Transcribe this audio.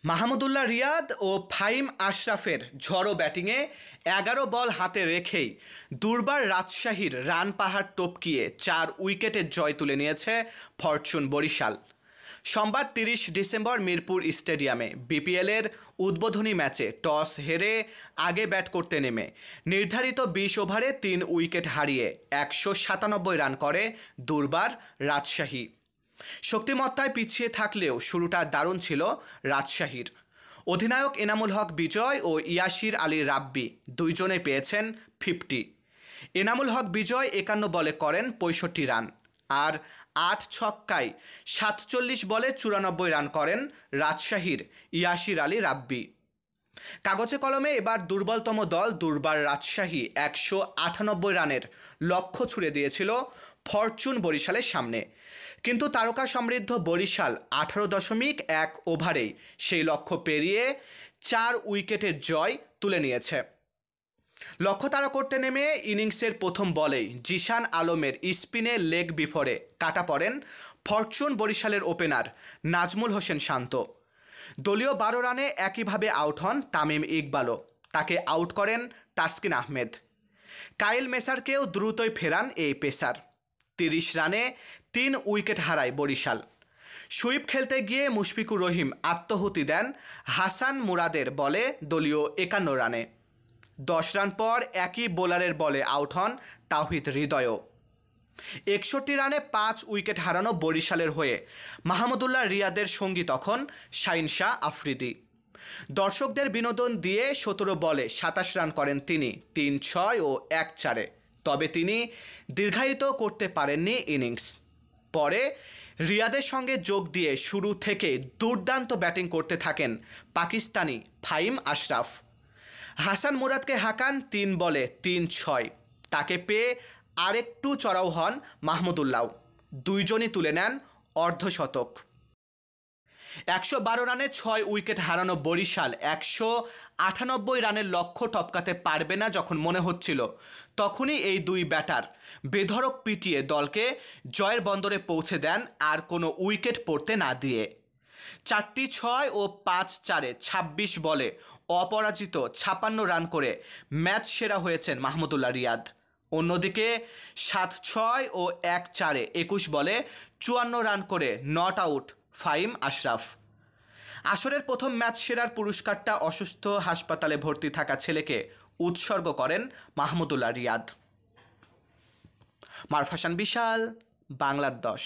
মাহমুদুল্লাহ রিয়াদ ও ফাহিম আশরাফের ঝড়ো ব্যাটিংয়ে ১১ বল হাতে রেখেই দুর্বার রাজশাহীর রান পাহাড় টপকিয়ে ৪ উইকেটের জয় তুলে নিয়েছে ফরচুন বরিশাল। সোমবার ৩০ ডিসেম্বর মিরপুর স্টেডিয়ামে বিপিএলের উদ্বোধনী ম্যাচে টস হেরে আগে ব্যাট করতে নেমে নির্ধারিত ২০ ওভারে ৩ উইকেট হারিয়ে ১৯৭ রান করে দুর্বার রাজশাহী। শক্তিমত্তায় পিছিয়ে থাকলেও শুরুটা দারুণ ছিল রাজশাহীর। অধিনায়ক এনামুল হক বিজয় ও ইয়াসির আলী রাব্বি দুইজনেই পেয়েছেন 50। এনামুল হক বিজয় ৫১ বলে করেন ৬৫ রান, আর ৮ ছক্কায় ৪৭ বলে ৯৪ রান করেন রাজশাহীর ইয়াসির আলী রাব্বি। কাগজে কলমে এবার দুর্বলতম দল দুর্বার রাজশাহী ১৯৮ রানের লক্ষ্য ছুড়ে দিয়েছিল ফরচুন বরিশালের সামনে, কিন্তু তারকা সমৃদ্ধ বরিশাল ১৮.১ ওভারেই সেই লক্ষ্য পেরিয়ে ৪ উইকেটের জয় তুলে নিয়েছে। লক্ষ্য তাড়া করতে নেমে ইনিংসের প্রথম বলেই জিশান আলমের স্পিনে লেগ বিফোরে কাটা পড়েন ফরচুন বরিশালের ওপেনার নাজমুল হোসেন শান্ত। দলীয় ১২ রানে একইভাবে আউট হন তামিম ইকবালও, তাকে আউট করেন তাসকিন আহমেদ। কাইল মেসারকেও দ্রুতই ফেরান এই পেসার। ৩০ রানে ৩ উইকেট হারায় বরিশাল। সুইপ খেলতে গিয়ে মুশফিকুর রহিম আত্মহুতি দেন হাসান মুরাদের বলে দলীয় ৫১ রানে। ১০ রান পর একই বোলারের বলে আউট হন তাওহিদ হৃদয়ও। ৬১ রানে ৫ উইকেট হারানো বরিশালের হয়ে মাহমুদুল্লাহ রিয়াদের সঙ্গী তখন শাহিন শাহ আফ্রিদি। দর্শকদের বিনোদন দিয়ে ১৭ বলে ২৭ রান করেন তিনি ৩-৬ ও ১-৪-এ। তবে তিনি দীর্ঘায়িত করতে পারেননি ইনিংস। পরে রিয়াদের সঙ্গে যোগ দিয়ে শুরু থেকে দুর্দান্ত ব্যাটিং করতে থাকেন পাকিস্তানি ফাহিম আশরাফ। হাসান মুরাদকে হাঁকান ৩ বলে ৩-৬। তাকে পেয়ে আরেকটু চড়াও হন মাহমুদুল্লাহ। দুইজনই তুলে নেন অর্ধশতক। ১১২ রানে ৬ উইকেট হারানো বরিশাল ১৯৮ রানের লক্ষ্য টপকাতে পারবে না যখন মনে হচ্ছিল, তখনই এই দুই ব্যাটার বেধড়ক পিটিয়ে দলকে জয়ের বন্দরে পৌঁছে দেন আর কোনো উইকেট পড়তে না দিয়ে। ৪টি ৬ ও ৫-৪-এ ২৬ বলে অপরাজিত ৫৬ রান করে ম্যাচ সেরা হয়েছেন মাহমুদুল্লাহ রিয়াদ। অন্যদিকে ৭-৬ ও ১-৪-এ ২১ বলে ৫৪ রান করে নট আউট ফাহিম আশরাফ। আসরের প্রথম ম্যাচ সেরার পুরস্কারটা অসুস্থ হাসপাতালে ভর্তি থাকা ছেলেকে উৎসর্গ করেন মাহমুদুল্লাহ রিয়াদ। মারুফ হাসান বিশাল, বাংলার ১০।